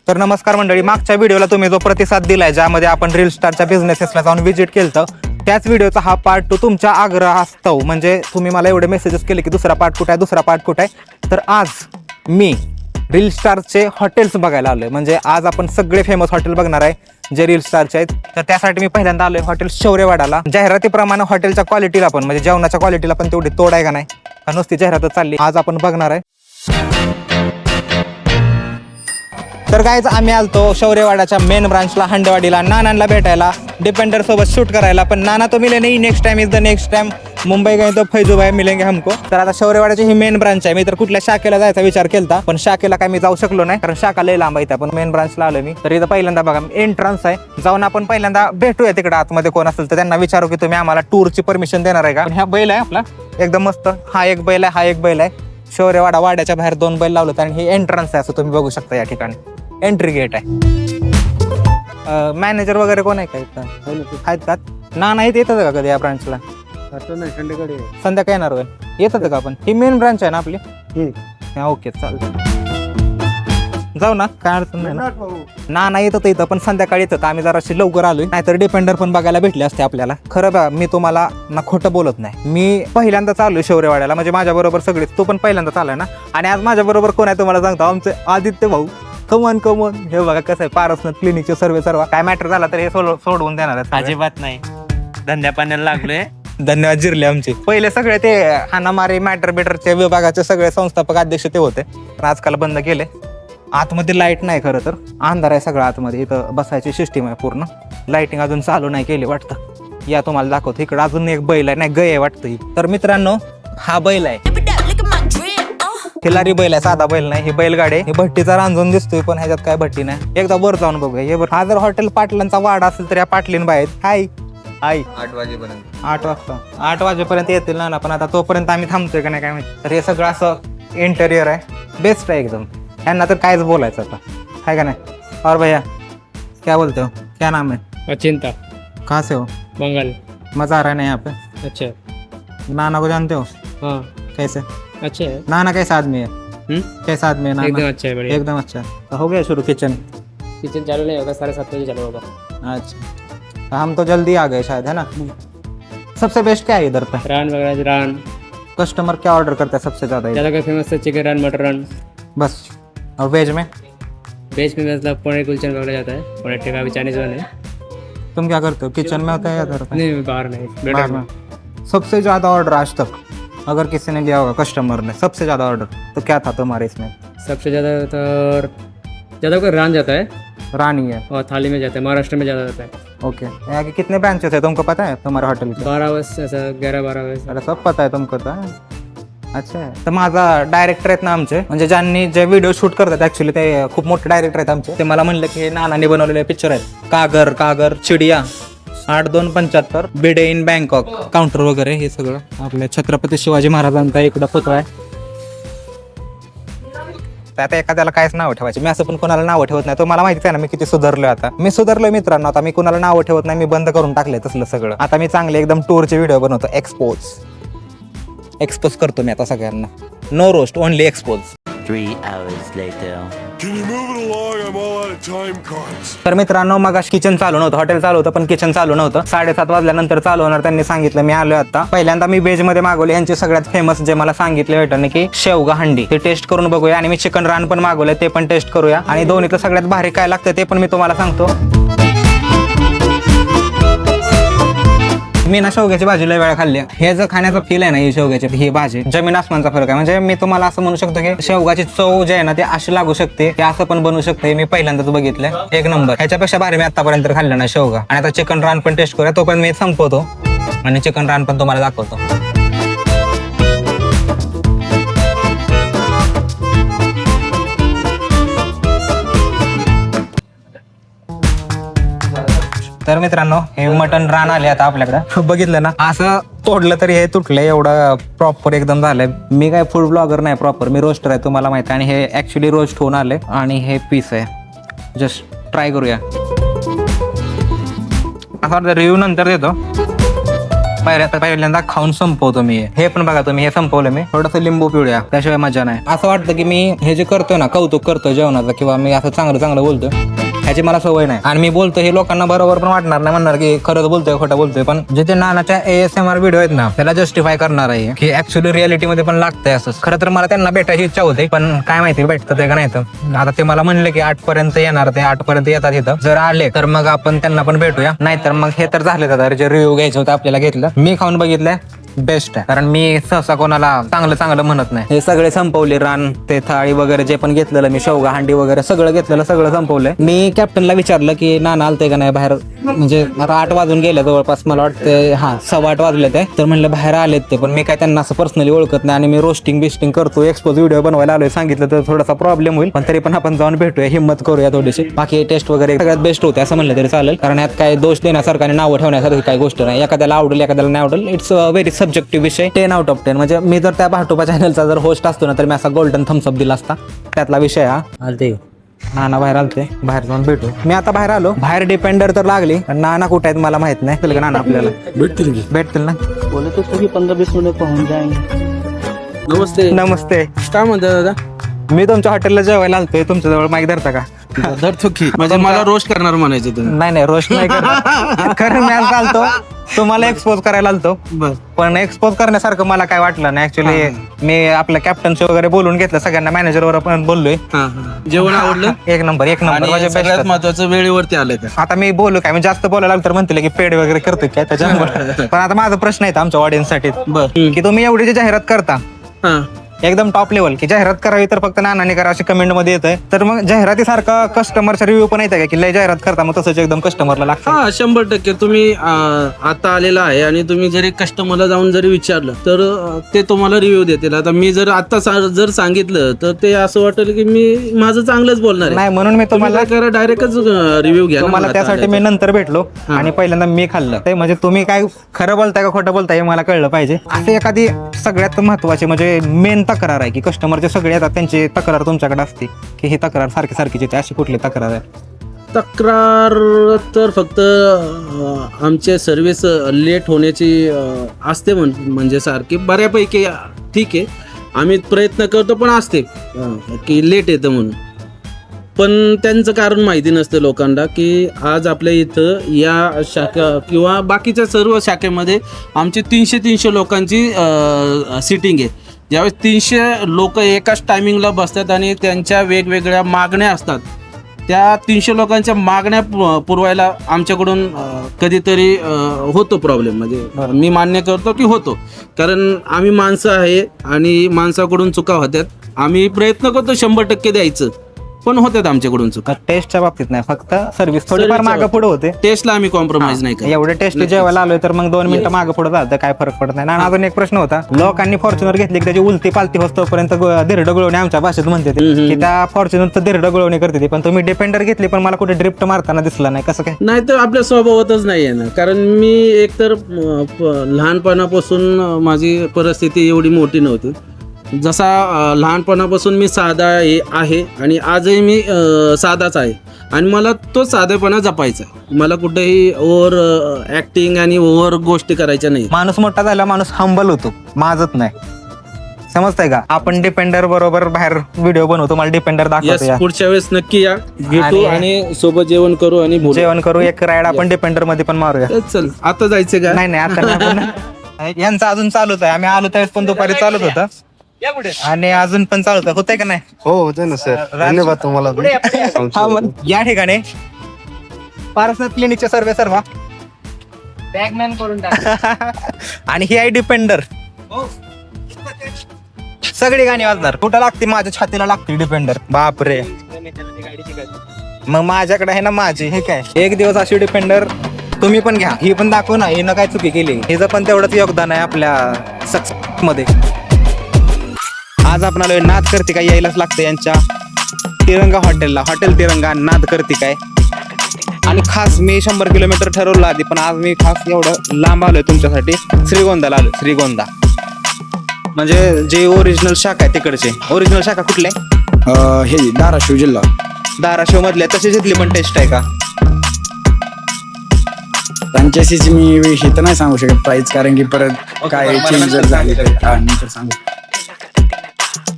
तर नमस्कार मंडळी, मागच्या व्हिडिओला तुम्ही जो प्रतिसाद दिलाय ज्यामध्ये आपण रील स्टारच्या बिझनेसेसला जाऊन व्हिजिट केलं, त्याच व्हिडिओचा हा पार्ट 2 तुमच्या आग्रहास्तव, म्हणजे तुम्ही मला एवढे मेसेजेस केले की दुसरा पार्ट कुठे आहे, दुसरा पार्ट कुठे आहे. तर आज मी रील स्टारचे हॉटेल्स बघायला आलोय. म्हणजे आज आपण सगळे फेमस हॉटेल बघणार आहे जे रील स्टारचे आहेत. तर त्यासाठी मी पहिल्यांदा आलोय हॉटेल शौर्यवाडाला. जाहिरातीप्रमाणे हॉटेलच्या क्वालिटीला पण, म्हणजे जेवणाच्या क्वालिटीला पण तेवढी तोड आहे का नाही, का नुसती जाहिरातच चालली, आज आपण बघणार आहे. तर गाईज आम्ही आलतो शौर्यवाडाच्या मेन ब्रांचला, हंडेवाडीला, नानांना भेटायला, डिपेंडर सोबत शूट करायला. पण नाना तो मिले नाही, next time is the next time. Mumbai गए तो फैजूभाई मिलेंगे हमको. तर आता शौर्यवाडाची ही मेन ब्रांच आहे. मी तर कुठल्या शाखेला जायचा विचार केलता, पण शाखेला काय मी जाऊ शकलो नाही, कारण शाखा लय लांब आहे. पण मेन ब्रांचला आलो मी. तर इथं पहिल्यांदा बघा एंट्रन्स आहे, जाऊन आपण पहिल्यांदा भेटूया तिकडे आतमध्ये. कोण असेल तर त्यांना विचारू की तुम्ही आम्हाला टूरची परमिशन देणार आहे का. ह्या बैल आहे आपला एकदम मस्त, हा एक बैल आहे, हा एक बैल आहे. शौर्यवाडा वाड्याच्या बाहेर 2 बैल लावलं आणि हे एंट्रन्स आहे, असं तुम्ही बघू शकता. या ठिकाणी एंट्री गेट आहे. मॅनेजर वगैरे कोण आहे का इथं, आहेत का? ना येतात का कधी या ब्रांचला? संध्याकाळी येणार होय, येतात का आपण? ही मेन ब्रांच आहे ना आपली. ओके चालतं, जाऊ ना, काय अडचण नाही ना येत होतं इथं, पण संध्याकाळी येतात. आम्ही जराशी लवकर आलोय, नाहीतर डिपेंडर पण बघायला भेटले असते आपल्याला. खरं बघा, मी तुम्हाला ना खोटं बोलत नाही, मी पहिल्यांदा चाललोय शौर्यवाड्याला. म्हणजे माझ्या बरोबर सगळेच, तो पण पहिल्यांदा चाललाय ना. आणि आज माझ्या बरोबर कोण आहे तुम्हाला सांगतो, आमचे आदित्य भाऊ. कमॉन कमॉन, हे बघा कसं आहे, पारसनाथ क्लिनिकचे सर्व काय मॅटर झाला तर हे सोडवून देणार आहेत. अजिबात नाही, धंद्या पाण्याला लागलोय. धन्यवाद जिरले आमचे. पहिले सगळे ते हानामारी मॅटर बेटरचे विभागाचे सगळे संस्थापक अध्यक्ष ते होते, पण आजकाल बंद केले. आतमध्ये लाईट नाही, खरं तर अंधार आहे सगळं आतमध्ये. इथं बसायची सिस्टीम आहे पूर्ण, लाईटिंग अजून चालू नाही केली वाटतं. या तुम्हाला दाखवतो, इकडे अजून एक बैल आहे, नाही गय आहे वाटतं ही. तर मित्रांनो, हा बैल आहे, खिलारी बैल आहे, साधा बैल नाही. ही बैलगाडी, ही भट्टीचा रांजून दिसतोय, पण ह्याच्यात काय भट्टी नाही. एकदा वर जाऊन बघूया. हे हा जर हॉटेल पाटलांचा वाडा असेल तर या पाटलीन बाहेर हाय 8 वाजेपर्यंत, 8 वाजेपर्यंत येतील ना. पण आता तोपर्यंत आम्ही थांबतोय का नाही काय माहिती. तर हे सगळं असं इंटेरियर आहे, बेस्ट आहे एकदम. यांना तर कायच बोलायचं आता, आहे का नाही. और भैया क्या बोलते हो, क्या नाम है? चिंता, कहाँ से हो? बंगाल. मजा आ रहा है ना यहाँ पे? अच्छा, नाना को जानते हो? हाँ, कैसे? अच्छा है. नाना कैसा आदमी है? कैसा आदमी है नाना? एकदम अच्छा है, बढ़िया. एकदम अच्छा. तो हो गया शुरू किचन? किचन चालू नहीं होगा, 7:30 बजे चालू होगा. अच्छा, हम तो जल्दी आ गए शायद, है ना. सबसे बेस्ट क्या है इधर पे? रान वगैरह, रान कस्टमर क्या ऑर्डर करता है सबसे ज्यादा इधर? ज़्यादा का फेमस है चिकन रान, मटर रान. बस. और वेज में? वेज में मतलब पनीर कुलचन वगैरह जाता है, पनीर टिक्का भी चाइनीज वाले. तुम क्या करते हो, किचन में होता है या घर पे? नहीं, बाहर नहीं, बाहर बेटर में. सबसे ज्यादा ऑर्डर आज तक अगर किसी ने दिया होगा कस्टमर ने, सबसे ज्यादा ऑर्डर तो क्या था तुम्हारे इसमें? सबसे ज़्यादा तो ज़्यादा का रान जाता है रानी है. और थाली में जाता है, महाराष्ट्र में ज़्यादा जाता है. ओके, यहाँ के कितने ब्रांचेस है तुमको पता है तुम्हारे होटल के? 12 बस ऐसा, 11-12 बस. अरे सब पता है तुमको तो. अच्छा आहे. तर माझा डायरेक्टर आहेत ना आमचे, म्हणजे ज्यांनी जे व्हिडिओ शूट करतात ऍक्च्युली ते खूप मोठे डायरेक्टर आहेत आमचे. ते मला म्हणलं की हे नानाने बनवलेले पिक्चर आहेत, कागर चिडिया, 8275 बिडे इन बँकॉक, काउंटर वगैरे हे सगळं आपल्या छत्रपती शिवाजी महाराजांचा इकडं पुतळा आहे. आता एखाद्याला कायच नाव ठेवायचे, मी असं पण कोणाला नावं ठेवत नाही. तो मला माहितीच आहे ना मी किती सुधारलोय. आता मी सुधारलोय मित्रांनो, आता मी कोणाला नावं ठेवत नाही, मी बंद करून टाकलंय तसलं सगळं. आता मी चांगले एकदम टूरचे व्हिडिओ बनवतो, एक्सपोज करतो मी आता सगळ्यांना. No roast, only expose. 3 hours later. Can you move it along? I'm all out of time cards. तर मित्रांनो, मग किचन चालू नव्हतं, हॉटेल चालू होतं पण किचन चालू नव्हतं. 7:30 वाजल्यानंतर चालू होणार त्यांनी सांगितलं. मी आलोय आता. पहिल्यांदा मी व्हेज मध्ये मागवले यांचे सगळ्यात फेमस, जे मला सांगितले वेटरने की शेवगा हंडी, ते टेस्ट करून बघूया. आणि मी चिकन रान पण मागवलंय, ते पण टेस्ट करूया. आणि दोन्हीतलं सगळ्यात भारी काय लागतं ते पण मी तुम्हाला सांगतो. मी ना शेवग्याची भाजी लय वेळा खाल्ली. हे जर खाण्याचा फील आहे ना, ही शेवग्याची ही भाजी जमीन आसमानचा फरक आहे. म्हणजे मी तुम्हाला असं म्हणू शकतो की शेवगाची चव जे आहे ना, ते अशी लागू शकते, ते असं पण बनवू शकते. मी पहिल्यांदाच बघितलंय, एक नंबर. ह्याच्यापेक्षा भारी मी आतापर्यंत खाल्लं ना शेवगा. आणि आता चिकन रान पण टेस्ट करूया, तो पण मी संपवतो आणि चिकन रान पण तुम्हाला दाखवतो. तर मित्रांनो, हे मटन रान आले आता आपल्याकडे. बघितलं ना, असं तोडलं तरी हे तुटलंय, एवढं प्रॉपर एकदम झालंय. मी काय फूड ब्लॉगर नाही प्रॉपर, मी रोस्टर आहे तुम्हाला माहिती आहे. आणि हे ऍक्च्युली रोस्ट होऊन आले. आणि हे पीस आहे, जस्ट ट्राय करूया. असा रिव्ह्यू नंतर देतो, पहिल्यांदा खाऊन संपवतो मी हे पण बघा तुम्ही हे संपवलं मी थोडंसं लिंबू पिवळ्या त्याशिवाय मजा नाही असं वाटतं की मी हे जे करतोय ना कौतुक करतोय जेवणाचं किंवा मी असं चांगलं बोलतोय ह्याची मला सवय नाही आणि मी बोलतो हे लोकांना बरोबर पण वाटणार नाही म्हणणार की खरंच बोलतोय खोटं बोलतोय पण जे ते नानाच्या ASMR व्हिडिओ आहेत ना त्याला जस्टिफाय करणार आहे की ऍक्च्युअली रिअलिटीमध्ये पण लागतंय असं खरं तर मला त्यांना भेटायची इच्छा होती पण काय माहिती भेटतं ते का नाही तर आता ते मला म्हणले की 8 पर्यंत येणार ते 8 पर्यंत येतात इथं जर आले तर मग आपण त्यांना पण भेटूया नाहीतर मग हे तर झाले आता जे रिव्ह्यू घ्यायचं होतं आपल्याला घेतलं मी खाऊन बघितलंय बेस्ट आहे कारण मी सहसा कोणाला चांगलं म्हणत नाही हे सगळे संपवले रान ते थाळी वगैरे जे पण घेतलेलं मी शेवगा हांडी वगैरे सगळं घेतलेलं सगळं संपवलंय मी कॅप्टनला विचारलं की नाना आलते का नाही बाहेर म्हणजे आता 8 वाजून गेले जवळपास मला वाटतं 7:15 वाजले ते तर म्हणलं बाहेर आलेत ते पण मी काय त्यांना असं पर्सनली ओळखत नाही आणि मी रोस्टिंग बिस्टिंग करतो एक्सपोज व्हिडिओ बनवायला आलोय सांगितलं तर थोडासा प्रॉब्लेम होईल पण तरी पण आपण जाऊन भेटूया हिंमत करूया थोडीशी बाकी टेस्ट वगैरे सगळ्यात बेस्ट होते असं म्हणलं तरी चालेल कारण यात काय दोष देण्यासारखं आणि नावं ठेवण्यासारखी काही गोष्ट नाही एखाद्याला आवडेल एखाद्याला नाही आवडेल इट्स व्हेरी सब्जेक्टिव्ह विषय 10 out of 10 म्हणजे मी जर त्या भाटोबा चॅनलचा जर होस्ट असतो ना तर मी असा गोल्डन थम्सअप दिला असता त्यातला विषय हा आलते नाना बाहेर आलते बाहेर जाऊन भेटू मी आता बाहेर आलो बाहेर डिपेंडर तर लागली पण नाना कुठे आहेत मला माहित नाही चल का नाना आपल्याला भेटतील ना बोले तो सभी 15-20 मिनट पहुंच जाएंगे। नमस्ते नमस्ते काय म्हणता दादा मी तुमच्या हॉटेलला जेवायला आलतोय तुमच्या जवळ माईक धरता का धरतो की म्हणजे मला रोस्ट करणार म्हणायचं तुम्ही नाही रोस्ट नाही करत. खरं मी आज आलतो तुम्हाला एक्सपोज करायला आलतो पण एक्सपोज करण्यासारखं मला काय वाटलं नाही ऍक्च्युली मी आपल्या कॅप्टनशी वगैरे बोलून घेतलं सगळ्यांना मॅनेजर वर पण बोललोय जेवण आवडलं एक नंबर म्हणजे सगळ्यात best. महत्वाचं वेळेवरती आलंय का आता मी बोलू काय मी जास्त बोलायला लागलं तर म्हणतील की पेड वगैरे करतोय काय त्याच्यामुळे पण आता माझा प्रश्न आहे आमच्या ऑडियन्स साठी की तुम्ही एवढी जी जाहिरात करता हा एकदम टॉप लेवल की जाहिरात करावी तर फक्त नानाने करा अशी कमेंट मध्ये येत आहे तर मग जाहिरातीसारखा कस्टमरचा रिव्ह्यू पण येतं का की लय जाहिरात करता मग तसंच एकदम कस्टमरला लागतं हा 100% तुम्ही आता आलेला आहे आणि तुम्ही जरी कस्टमरला जाऊन जरी विचारलं तर ते तुम्हाला रिव्ह्यू देतील आता मी जर आता जर सांगितलं तर ते असं वाटेल की मी माझं चांगलंच बोलणार नाही म्हणून मी तुम्हाला करा डायरेक्टच रिव्ह्यू घ्या ना तुम्हाला मला त्यासाठी मी नंतर भेटलो आणि पहिल्यांदा मी खाल्लं ते म्हणजे तुम्ही काय खरं बोलताय का खोटं बोलताय हे मला कळलं पाहिजे असे एखादी सगळ्यात महत्वाची म्हणजे मेन तक्रार आहे की कस्टमरचे सगळे येतात त्यांची तक्रार तुमच्याकडे असते की ही तक्रार सारखीच येते अशी कुठली तक्रार आहे तक्रार तर फक्त आमचे सर्व्हिस लेट होण्याची असते म्हणजे सारखी बऱ्यापैकी ठीक आहे आम्ही प्रयत्न करतो पण असते की लेट येतं म्हणून पण त्यांचं कारण माहिती नसतं लोकांना की आज आपल्या इथं या शाखा किंवा बाकीच्या सर्व शाखेमध्ये आमची 300 लोकांची सिटिंग आहे ज्यावेळेस 300 लोक एकाच टायमिंगला बसतात आणि त्यांच्या वेगवेगळ्या मागण्या असतात त्या 300 लोकांच्या मागण्या पुरवायला आमच्याकडून कधीतरी होतो प्रॉब्लेम म्हणजे मी मान्य करतो की होतो कारण आम्ही माणसं आहे आणि माणसाकडून चुका होत्यात आम्ही प्रयत्न करतो 100% द्यायचं पण होतात आमच्याकडून चुका टेस्टच्या बाबतीत नाही फक्त सर्व्हिस थोडीफार मागे पुढे होते टेस्टला आम्ही कॉम्प्रोमाइज नाही करत एवढे टेस्ट जेवायला आलोय तर मग 2 मिनिटं मागे पुढे जातं काय फरक पडत नाही आणि अजून एक प्रश्न होता लोकांनी फॉर्च्युनर घेतली की त्याची उलटी पालती होतोपर्यंत धिरड गुळवणी आमच्या भाषेत म्हणते की त्या फॉर्च्युनरचं धिरड गुळवणी करते पण तुम्ही डिपेंडर घेतली पण मला कुठे ड्रिफ्ट मारताना दिसला नाही कसं काय नाही तर आपल्या स्वभावातच नाही आहे ना कारण मी एकतर लहानपणापासून माझी परिस्थिती एवढी मोठी नव्हती जसा लहानपणापासून मी साधा आहे आणि आजही मी साधाच आहे आणि मला तो साधेपणा जपायचा मला कुठेही ओव्हर ऍक्टिंग आणि ओव्हर गोष्टी करायच्या नाही माणूस मोठा झाला माणूस हंबल होतो माझत नाही समजतंय का आपण डिपेंडर बरोबर बाहेर व्हिडिओ बनवतो मला डिपेंडर दाखवतो पुढच्या वेळेस नक्की या भेटू आणि सोबत जेवण करू आणि जेवण करू एक राईड आपण डिपेंडर मध्ये पण मारूया चल आता जायचं का नाही आता नाही यांचं अजून चालूच आहे आम्ही आलो त्यावेळेस पण दुपारी चालूच होतं आणि अजून पण चालू होतंय का नाही हो होते ना सर धन्यवाद तुम्हाला हा मग या ठिकाणी पारसनाथ क्लिनिकचे सर्व बॅगमॅन करून आणि ही आहे डिपेंडर सगळी गाणी वाजणार कुठं लागते माझ्या छातीला लागते डिपेंडर बापरे मग माझ्याकडे आहे ना माझी हे काय एक दिवस अशी डिपेंडर तुम्ही पण घ्या ही पण दाखव ना हिनं काय चुकी केली हिचं पण तेवढंच योगदान आहे आपल्या सक्सेस मध्ये आज आपण आलोय नाद कर्तिका यायलाच लागतं यांच्या तिरंगा हॉटेलला हॉटेल तिरंगा नाद कर्तिका आणि खास मी 100 किलोमीटर ठरवलं आधी पण आज मी खास एवढं लांब आलोय तुमच्यासाठी श्रीगोंदाला आलोय श्रीगोंदा म्हणजे जे ओरिजिनल शाखा आहे तिकडचे ओरिजिनल शाखा कुठले हे धाराशिव जिल्हा धाराशिव मधल्या तशीच इथली पण टेस्ट आहे का फ्रँचायसीची मी हे तर नाही सांगू शकत प्राईस, कारण की परत काय चेंज जर झाली तर नंतर सांगू.